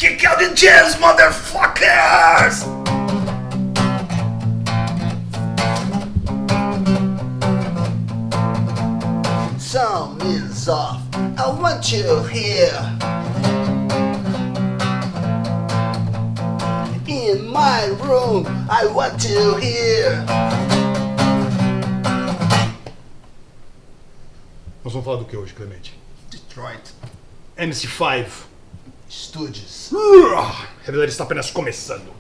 Kick out the jams, motherfuckers! Some is off, I want you here. In my room, I want you here. Nós vamos falar do que hoje, Clemente? Detroit. MC5. Stooges. A realidade está apenas começando.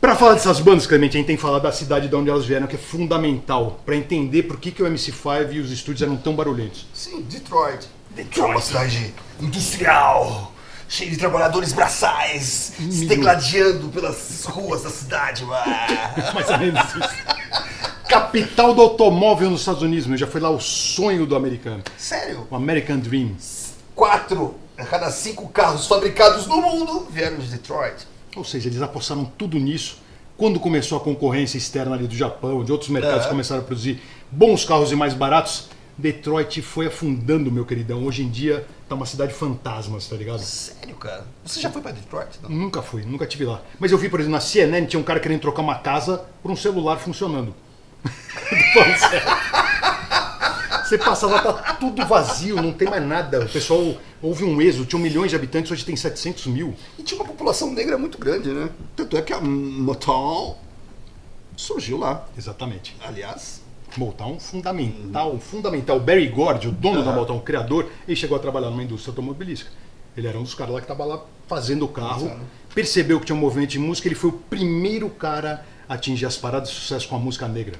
Para falar dessas bandas, Clemente, a gente tem que falar da cidade de onde elas vieram, que é fundamental para entender por que o MC5 e os estúdios eram tão barulhentos. Sim, Detroit. Detroit é uma cidade industrial, cheia de trabalhadores braçais, se tecladeando pelas ruas da cidade. Mais ou menos isso. Capital do automóvel nos Estados Unidos, meu. Já foi lá o sonho do americano. Sério? O American Dream. 4 a cada 5 carros fabricados no mundo vieram de Detroit. Ou seja, eles apostaram tudo nisso. Quando começou a concorrência externa ali do Japão, de outros mercados começaram a produzir bons carros e mais baratos, Detroit foi afundando, meu queridão. Hoje em dia tá uma cidade fantasma, tá ligado? Sério, cara? Você já foi pra Detroit? Não? Nunca fui, nunca tive lá. Mas eu vi, por exemplo, na CNN, tinha um cara querendo trocar uma casa por um celular funcionando. Falando sério. Você passa lá, tá tudo vazio, não tem mais nada. O pessoal, houve um êxodo, tinha 1 milhão de habitantes, hoje tem 700 mil. E tinha uma população negra muito grande, né? Tanto é que a Motown surgiu lá. Exatamente. Aliás, Motown fundamental. Barry Gordy, o dono da Motown, o criador, ele chegou a trabalhar numa indústria automobilística. Ele era um dos caras lá que estava lá fazendo o carro, percebeu que tinha um movimento de música, ele foi o primeiro cara a atingir as paradas de sucesso com a música negra.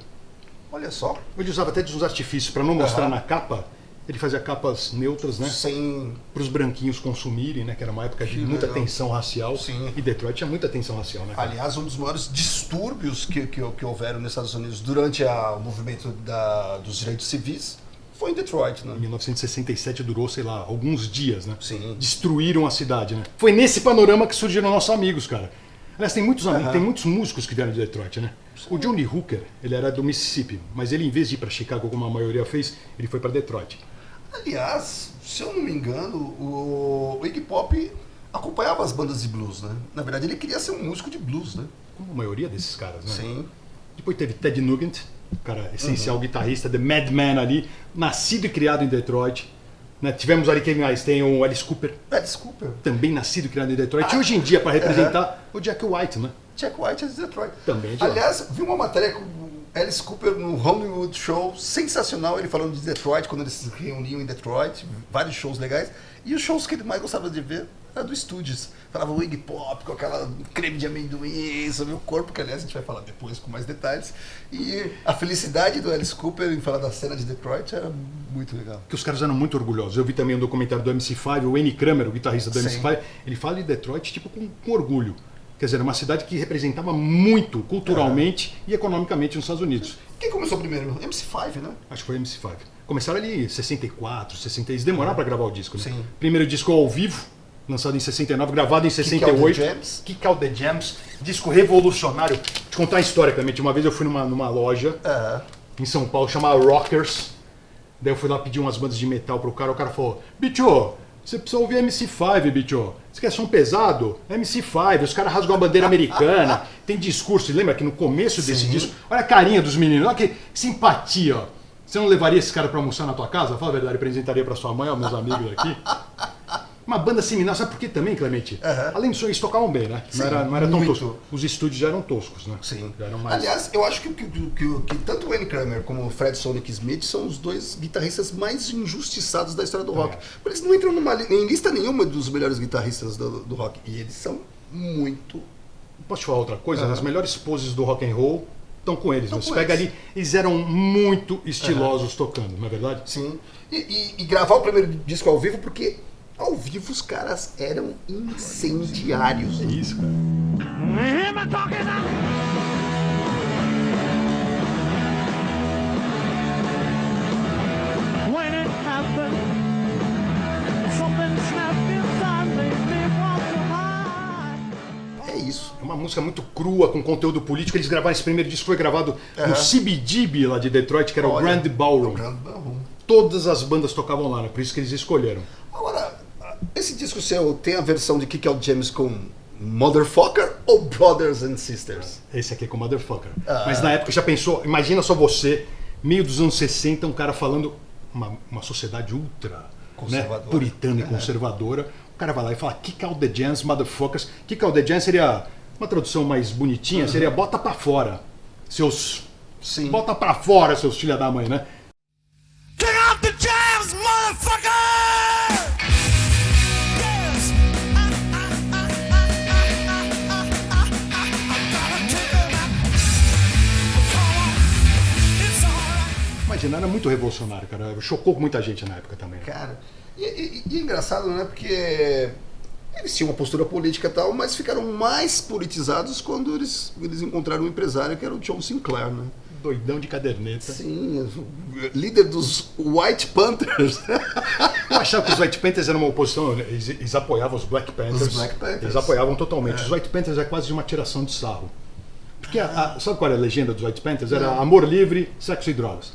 olha só. Ele usava até uns artifícios para não mostrar na capa. Ele fazia capas neutras, né? Sem... para os branquinhos consumirem, né? Que era uma época de muita tensão racial. Sim. E Detroit tinha muita tensão racial, né? Cara? Aliás, um dos maiores distúrbios que houveram nos Estados Unidos durante o movimento dos direitos civis foi em Detroit, né? Em 1967 durou, sei lá, alguns dias, né? Sim. Destruíram a cidade, né? Foi nesse panorama que surgiram nossos amigos, cara. Aliás, tem muitos amigos, tem muitos músicos que vieram de Detroit, né? Sim. O Johnny Hooker, ele era do Mississippi, mas ele, em vez de ir para Chicago, como a maioria fez, ele foi para Detroit. Aliás, se eu não me engano, o Iggy Pop acompanhava as bandas de blues, né? Na verdade, ele queria ser um músico de blues, né? Como a maioria desses caras, né? Sim. Depois teve Ted Nugent, cara essencial guitarrista, The Madman ali, nascido e criado em Detroit. Né? Tivemos ali quem mais? Tem o Alice Cooper. Alice Cooper. Também nascido e criado em Detroit. E hoje em dia, para representar, o Jack White, né? Jack White é de Detroit. Também é de lá. Aliás, vi uma matéria com o Alice Cooper no Hollywood Show, sensacional, ele falando de Detroit, quando eles se reuniam em Detroit, vários shows legais. E os shows que ele mais gostava de ver era do Stooges. Falava o Iggy Pop com aquela creme de amendoim sobre o corpo, que aliás a gente vai falar depois com mais detalhes. E a felicidade do Alice Cooper em falar da cena de Detroit era muito legal. Que os caras eram muito orgulhosos. Eu vi também um documentário do MC5, o Wayne Kramer, o guitarrista do MC5, ele fala de Detroit tipo com orgulho. Quer dizer, era uma cidade que representava muito culturalmente e economicamente nos Estados Unidos. Quem começou primeiro? MC5, né? Acho que foi MC5. Começaram ali em 64, 66, demoraram para gravar o disco, né? Sim. Primeiro disco ao vivo, lançado em 69, gravado em 68. Kick Out the Jams. Kick Out the Jams. Disco revolucionário. Vou te contar uma história, Clemente. Uma vez eu fui numa loja em São Paulo, chamada Rockers. Daí eu fui lá pedir umas bandas de metal pro cara. O cara falou, bicho, você precisa ouvir MC5, bicho. Você quer som pesado? MC5. Os caras rasgam a bandeira americana. Tem discurso. E lembra que no começo desse disco... Olha a carinha dos meninos. Olha que simpatia, ó. Você não levaria esse cara pra almoçar na tua casa? Fala a verdade, apresentaria pra sua mãe, aos meus amigos aqui. Uma banda seminal, sabe por que também, Clemente? Além disso, eles tocavam bem, né? Sim, não era tão tosco. Os estúdios já eram toscos, né? Sim. Já eram mais... Aliás, eu acho que tanto o Wayne Kramer como o Fred Sonic Smith são os dois guitarristas mais injustiçados da história do rock. Eles não entram em lista nenhuma dos melhores guitarristas do rock. E eles são muito... Posso te falar outra coisa? As melhores poses do rock and roll estão com eles. Você pega eles. ali, eles eram muito estilosos tocando, não é verdade? Sim. E gravar o primeiro disco ao vivo porque... Ao vivo os caras eram incendiários. É isso, cara. É isso. É uma música muito crua, com conteúdo político. Eles gravaram esse primeiro disco, foi gravado no CBGB lá de Detroit, que era o Grand Ballroom. O Grand Ballroom. todas as bandas tocavam lá, né? Por isso que eles escolheram. Agora, esse disco seu tem a versão de Kick Out James com Motherfucker ou Brothers and Sisters? Esse aqui é com Motherfucker. Mas na época já pensou, imagina só você, meio dos anos 60, um cara falando uma sociedade ultra, né, puritana e conservadora. O cara vai lá e fala Kick Out the Jams, Motherfuckers. Kick Out the Jams seria uma tradução mais bonitinha, seria bota pra fora. Seus... Sim. Bota pra fora, seus filha da mãe, né? Kick out the jams, motherfucker! Yes! Imagina, era muito revolucionário, cara. Chocou muita gente na época também. Cara, e é engraçado, né? Porque eles tinham uma postura política e tal, mas ficaram mais politizados quando eles encontraram um empresário que era o John Sinclair, né? Doidão de caderneta. Sim, líder dos White Panthers. Eu achava que os White Panthers eram uma oposição, eles apoiavam os Black Panthers. Os Black Panthers. Eles apoiavam totalmente. Os White Panthers é quase uma tiração de sarro. Porque sabe qual era a legenda dos White Panthers? Era amor livre, sexo e drogas.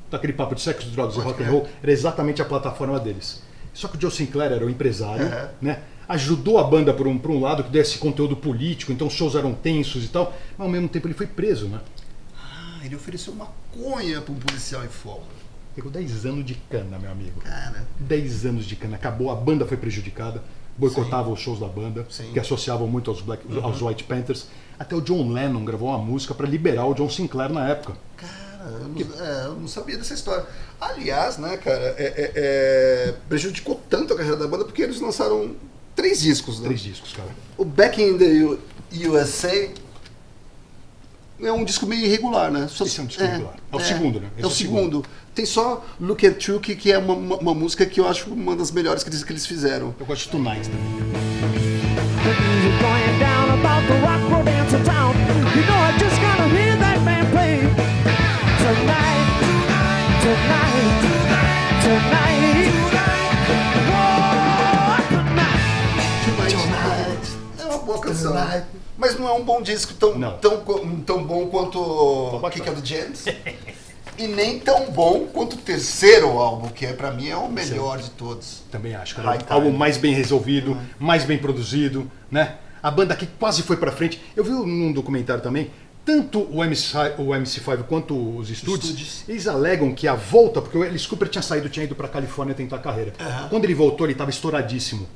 Então aquele papo de sexo, drogas e rock and roll era exatamente a plataforma deles. Só que o Joe Sinclair era o empresário, né? Ajudou a banda por um lado que desse conteúdo político, então os shows eram tensos e tal, mas ao mesmo tempo ele foi preso, né? Ele ofereceu maconha para um policial em folga. Pegou 10 anos de cana, meu amigo. Cara. 10 anos de cana. Acabou, a banda foi prejudicada, boicotava os shows da banda, que associavam muito aos White Panthers. Até o John Lennon gravou uma música para liberar o John Sinclair na época. Cara, eu não sabia dessa história. Aliás, né, cara, prejudicou tanto a carreira da banda porque eles lançaram 3 discos, né? 3 discos, cara. O Back in the USA é um disco meio irregular, né? Esse é um disco irregular. É o segundo, né? É o segundo. Tem só Look at You, que é uma música que eu acho uma das melhores que eles fizeram. Eu gosto de Tonight também. É uma boa canção. Mas não é um bom disco tão bom quanto Kick Out the Jams. E nem tão bom quanto o terceiro álbum, que pra mim é o melhor de todos. Também acho, cara. O álbum mais bem resolvido, mais bem produzido, né? A banda aqui quase foi pra frente. Eu vi num documentário também, tanto o MC5 quanto os estúdios, eles alegam que a volta, porque o Alice Cooper tinha ido pra Califórnia tentar a carreira. Quando ele voltou, ele tava estouradíssimo.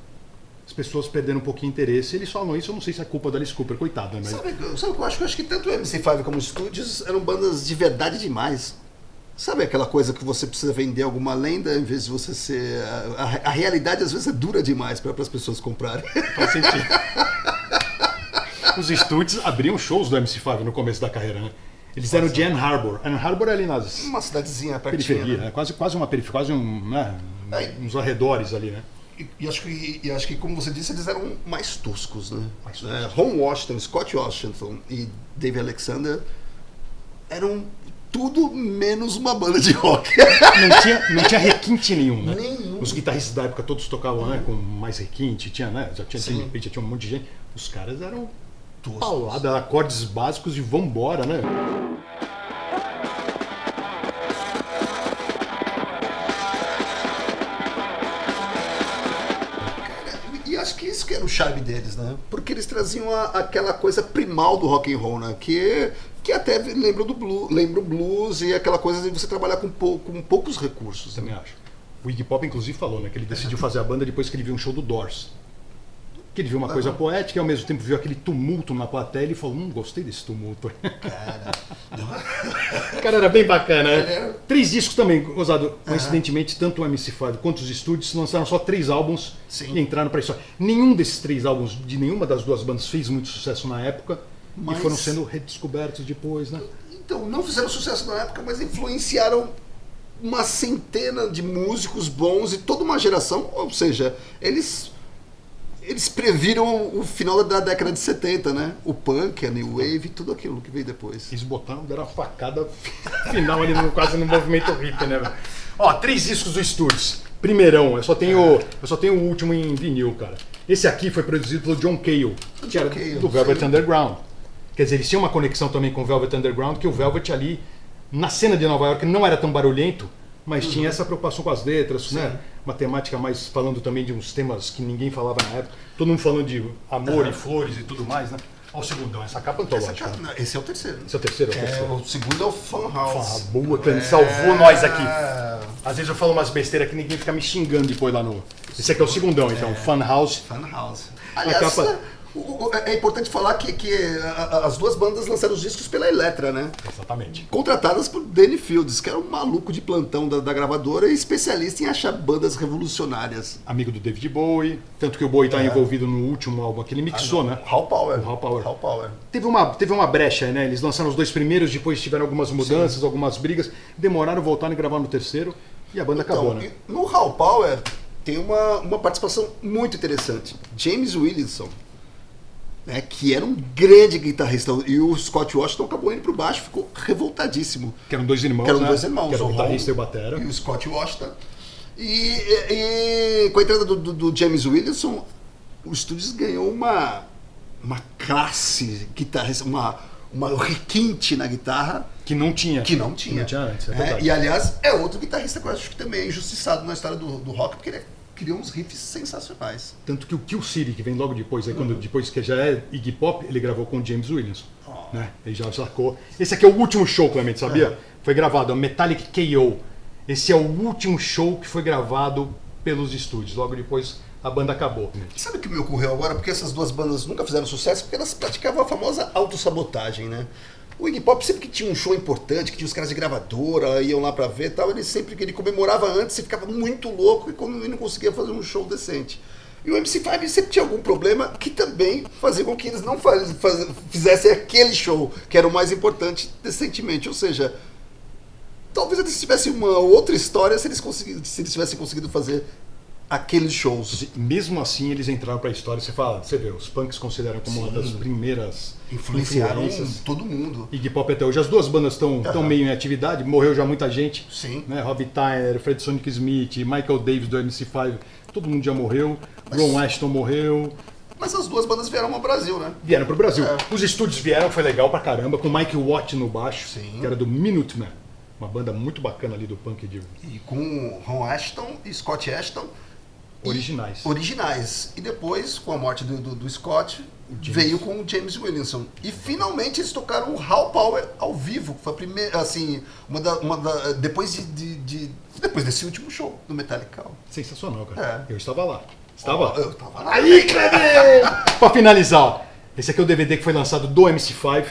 As pessoas perderam um pouquinho de interesse. Eles falam isso, eu não sei se é culpa da Alice Cooper, coitado, né? Mas... Sabe o que eu acho? Eu acho que tanto o MC5 como os estúdios eram bandas de verdade demais. Sabe aquela coisa que você precisa vender alguma lenda em vez de você ser... A realidade às vezes é dura demais para as pessoas comprarem. Faz sentido. Os estúdios abriam shows do MC5 no começo da carreira, né? Eles eram de Ann Arbor. Ann Arbor é ali nas... Uma cidadezinha pertinho. Periferia, né? Quase uma periferia, quase uns arredores ali, né? E acho que, como você disse, eles eram mais toscos, né? Ron Washington, Scott Washington e Dave Alexander eram tudo menos uma banda de rock. Não tinha requinte nenhum, né? Nenhum. Os guitarristas da época todos tocavam, né, com mais requinte, tinha, né? Já tinha um monte de gente. Os caras eram paulada, acordes básicos e vambora, né? E acho que isso que era o charme deles, né? Porque eles traziam aquela coisa primal do rock and roll, né? Que até lembra o blues e aquela coisa de você trabalhar com poucos recursos. Também acho. O Iggy Pop inclusive falou, né, que ele decidiu fazer a banda depois que ele viu um show do Doors. Que ele viu uma coisa poética e ao mesmo tempo viu aquele tumulto na plateia e ele falou, gostei desse tumulto. O cara era bem bacana, né? 3 discos também, Osado. Coincidentemente, tanto o MC5 quanto os estúdios lançaram só 3 álbuns e entraram pra história. Nenhum desses 3 álbuns, de nenhuma das 2 bandas, fez muito sucesso na época. Mas... E foram sendo redescobertos depois, né? Então, não fizeram sucesso na época, mas influenciaram uma centena de músicos bons e toda uma geração. Ou seja, eles previram o final da década de 70, né? O punk, a new wave, tudo aquilo que veio depois. Eles deram uma facada final ali quase no movimento hippie, né? Ó, 3 discos do Estúdios. Primeirão, eu só tenho o último em vinil, cara. Esse aqui foi produzido pelo John Cale, que era do Velvet Underground. Quer dizer, eles tinham uma conexão também com o Velvet Underground, que o Velvet ali, na cena de Nova York, não era tão barulhento, mas tinha essa preocupação com as letras, né? Uma temática mais falando também de uns temas que ninguém falava na época. Todo mundo falando de amor e flores e tudo mais, né? Olha o segundão, essa capa antológica. Esse é o terceiro. Esse é o terceiro? O segundo é o Funhouse. Boa, que ele salvou nós aqui. Às vezes eu falo umas besteiras que ninguém fica me xingando depois lá no... Esse aqui é o segundão, então, Funhouse. Funhouse. Aliás, é importante falar que as duas bandas lançaram os discos pela Elektra, né? Exatamente. Contratadas por Danny Fields, que era um maluco de plantão da gravadora e especialista em achar bandas revolucionárias. Amigo do David Bowie, tanto que o Bowie está envolvido no último álbum que ele mixou, né? Hall Power. Hall Power. Teve uma brecha, né? Eles lançaram os dois primeiros, depois tiveram algumas mudanças, algumas brigas, demoraram, voltaram e gravaram no terceiro e a banda acabou, né? No Hall Power tem uma participação muito interessante. James Williamson, né, que era um grande guitarrista, e o Scott Washington acabou indo pro baixo, ficou revoltadíssimo. Que eram dois irmãos, que eram né? dois irmãos, que era o guitarrista Ron e o batera. E o Scott Washington. E com a entrada do James Williamson, o Stooges ganhou uma classe guitarrista, uma requinte na guitarra. Que não tinha. Que não tinha antes, é verdade. E aliás, é outro guitarrista que eu acho que também é injustiçado na história do rock, porque ele criou uns riffs sensacionais. Tanto que o Kill City, que vem logo depois, aí, depois que já é Iggy Pop, ele gravou com o James Williamson. Né? Ele já sacou. Esse aqui é o último show, Clemente, sabia? Foi gravado, a Metallic KO. Esse é o último show que foi gravado pelos estúdios. Logo depois a banda acabou. Sabe o que me ocorreu agora? Porque essas duas bandas nunca fizeram sucesso, porque elas praticavam a famosa autossabotagem, né? O Iggy Pop sempre que tinha um show importante, que tinha os caras de gravadora, iam lá pra ver e tal, ele comemorava antes e ficava muito louco e não conseguia fazer um show decente. E o MC5 sempre tinha algum problema que também fazia com que eles não fizessem aquele show, que era o mais importante decentemente. Ou seja, talvez eles tivessem uma outra história se eles tivessem conseguido fazer aqueles shows. Mesmo assim, eles entraram pra história. Você vê, os punks consideram como uma das primeiras influenciaram influências. todo mundo. Iggy Pop até hoje. As duas bandas estão meio em atividade, morreu já muita gente. Sim. Né? Robbie Tyler, Fred Sonic Smith, Michael Davis do MC5, todo mundo já morreu. Ron Asheton morreu. Mas as duas bandas vieram ao Brasil, né? Vieram pro Brasil. Os estúdios vieram, foi legal pra caramba, com Mike Watt no baixo, que era do Minutemen. Uma banda muito bacana ali do punk de... E com Ron Asheton e Scott Asheton. Originais. E depois, com a morte do Scott, veio com o James Williamson. E finalmente eles tocaram o Hall Power ao vivo. Foi a primeira, assim, depois desse último show do Metallica. Sensacional, cara. Eu estava lá. Eu tava lá. Aí, Cleber! Pra finalizar, ó, esse aqui é o DVD que foi lançado do MC5.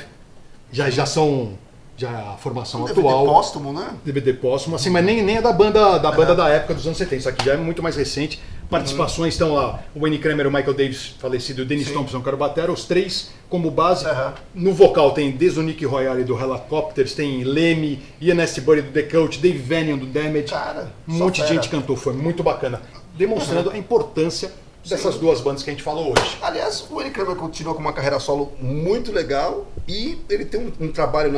Já são... Já a formação atual. DVD póstumo, né? DVD póstumo, assim, mas nem é da banda da época dos anos 70. Isso aqui já é muito mais recente. Participações estão lá, o Wayne Kramer, o Michael Davis, falecido, o Dennis Thompson, que era o batera, os três como base. No vocal tem desde o Nick Royale do Helicopters, tem Lemmy, Ian Astbury do The Cult, Dave Vanian do Damage. Cara, um monte de gente cantou, foi muito bacana. Demonstrando a importância dessas duas bandas que a gente falou hoje. Aliás, o Wayne Kramer continua com uma carreira solo muito legal e ele tem um trabalho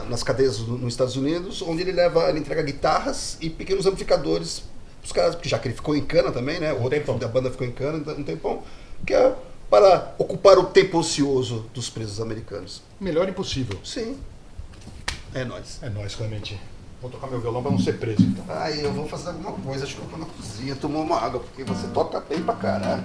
nas cadeias nos Estados Unidos, onde ele entrega guitarras e pequenos amplificadores os caras, porque já que ele ficou em cana também, né? O outro da banda ficou em cana um tempão, que é para ocupar o tempo ocioso dos presos americanos. Melhor impossível. Sim. É nóis. É nóis, Clemente. Vou tocar meu violão para não ser preso, então. Eu vou fazer alguma coisa, acho que eu vou na cozinha tomar uma água, porque você toca bem pra caralho.